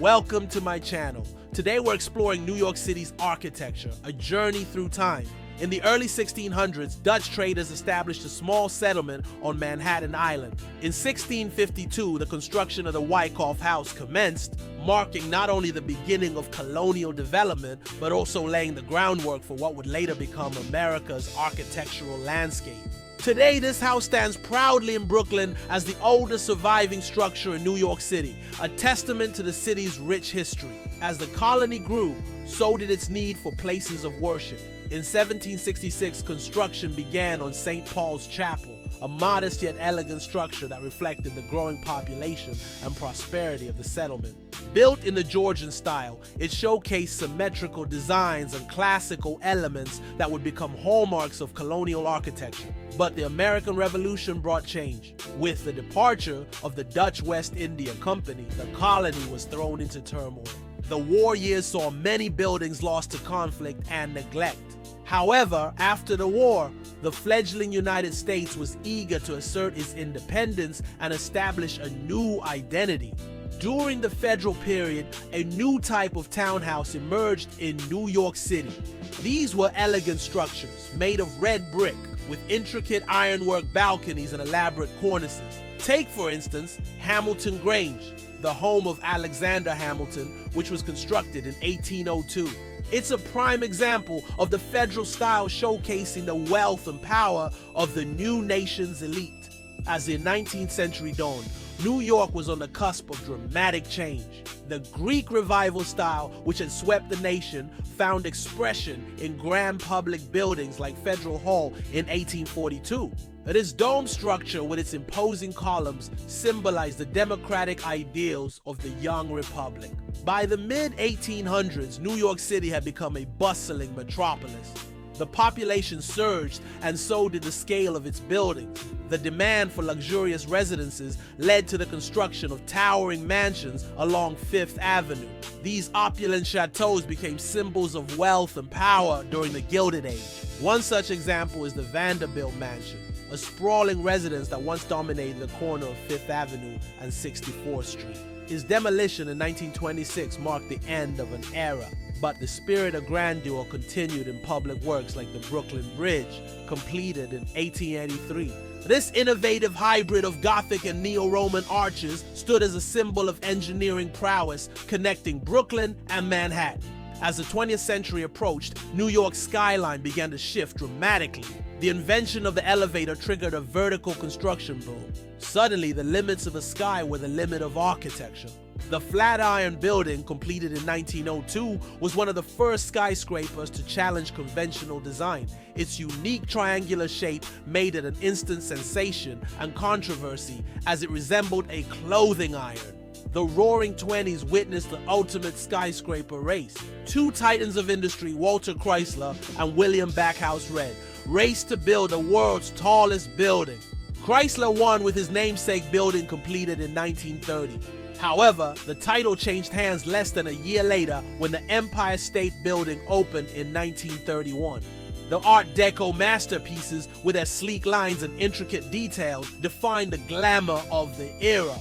Welcome to my channel. Today we're exploring New York City's architecture, a journey through time. In the early 1600s, Dutch traders established a small settlement on Manhattan Island. In 1652, the construction of the Wyckoff House commenced, marking not only the beginning of colonial development, but also laying the groundwork for what would later become America's architectural landscape. Today, this house stands proudly in Brooklyn as the oldest surviving structure in New York City, a testament to the city's rich history. As the colony grew, so did its need for places of worship. In 1766, construction began on St. Paul's Chapel, a modest yet elegant structure that reflected the growing population and prosperity of the settlement. Built in the Georgian style, it showcased symmetrical designs and classical elements that would become hallmarks of colonial architecture. But the American Revolution brought change. With the departure of the Dutch West India Company, the colony was thrown into turmoil. The war years saw many buildings lost to conflict and neglect. However, after the war, the fledgling United States was eager to assert its independence and establish a new identity. During the federal period, a new type of townhouse emerged in New York City. These were elegant structures made of red brick with intricate ironwork balconies and elaborate cornices. Take, for instance, Hamilton Grange, the home of Alexander Hamilton, which was constructed in 1802. It's a prime example of the federal style showcasing the wealth and power of the new nation's elite. As the 19th century dawned, New York was on the cusp of dramatic change. The Greek Revival style, which had swept the nation, found expression in grand public buildings like Federal Hall in 1842. This dome structure with its imposing columns symbolized the democratic ideals of the young republic. By the mid-1800s, New York City had become a bustling metropolis. The population surged, and so did the scale of its buildings. The demand for luxurious residences led to the construction of towering mansions along Fifth Avenue. These opulent chateaus became symbols of wealth and power during the Gilded Age. One such example is the Vanderbilt Mansion, a sprawling residence that once dominated the corner of Fifth Avenue and 64th Street. Its demolition in 1926 marked the end of an era, but the spirit of grandeur continued in public works like the Brooklyn Bridge, completed in 1883. This innovative hybrid of Gothic and Neo-Roman arches stood as a symbol of engineering prowess connecting Brooklyn and Manhattan. As the 20th century approached, New York's skyline began to shift dramatically. The invention of the elevator triggered a vertical construction boom. Suddenly, the limits of the sky were the limit of architecture. The Flatiron Building, completed in 1902, was one of the first skyscrapers to challenge conventional design. Its unique triangular shape made it an instant sensation and controversy as it resembled a clothing iron. The Roaring Twenties witnessed the ultimate skyscraper race. Two titans of industry, Walter Chrysler and William Backhouse Red, raced to build the world's tallest building. Chrysler won with his namesake building completed in 1930. However, the title changed hands less than a year later when the Empire State Building opened in 1931. The Art Deco masterpieces, with their sleek lines and intricate details, defined the glamour of the era.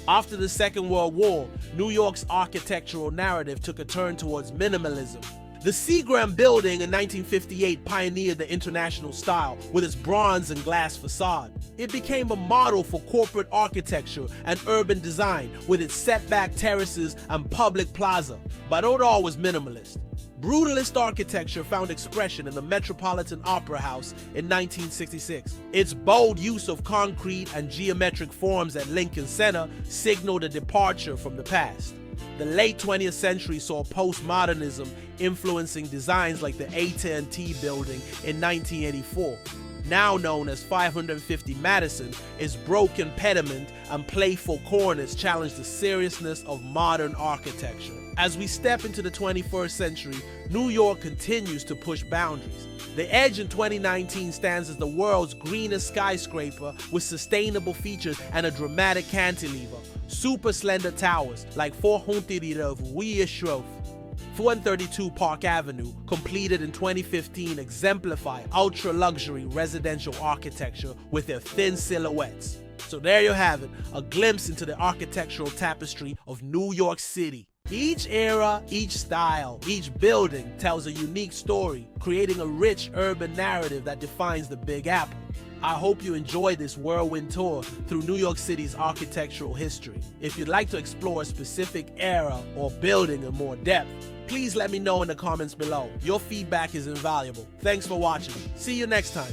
After the Second World War, New York's architectural narrative took a turn towards minimalism. The Seagram Building in 1958 pioneered the international style with its bronze and glass facade. It became a model for corporate architecture and urban design with its setback terraces and public plaza. But not all was minimalist. Brutalist architecture found expression in the Metropolitan Opera House in 1966. Its bold use of concrete and geometric forms at Lincoln Center signaled a departure from the past. The late 20th century saw postmodernism influencing designs like the AT&T building in 1984. Now known as 550 Madison, its broken pediment and playful cornice challenge the seriousness of modern architecture. As we step into the 21st century, New York continues to push boundaries. The Edge in 2019 stands as the world's greenest skyscraper with sustainable features and a dramatic cantilever. Super slender towers like 400 of Weierschroef, 132 Park Avenue, completed in 2015, exemplify ultra-luxury residential architecture with their thin silhouettes. So there you have it, a glimpse into the architectural tapestry of New York City. Each era, each style, each building tells a unique story, creating a rich urban narrative that defines the Big Apple. I hope you enjoy this whirlwind tour through New York City's architectural history. If you'd like to explore a specific era or building in more depth, please let me know in the comments below. Your feedback is invaluable. Thanks for watching. See you next time.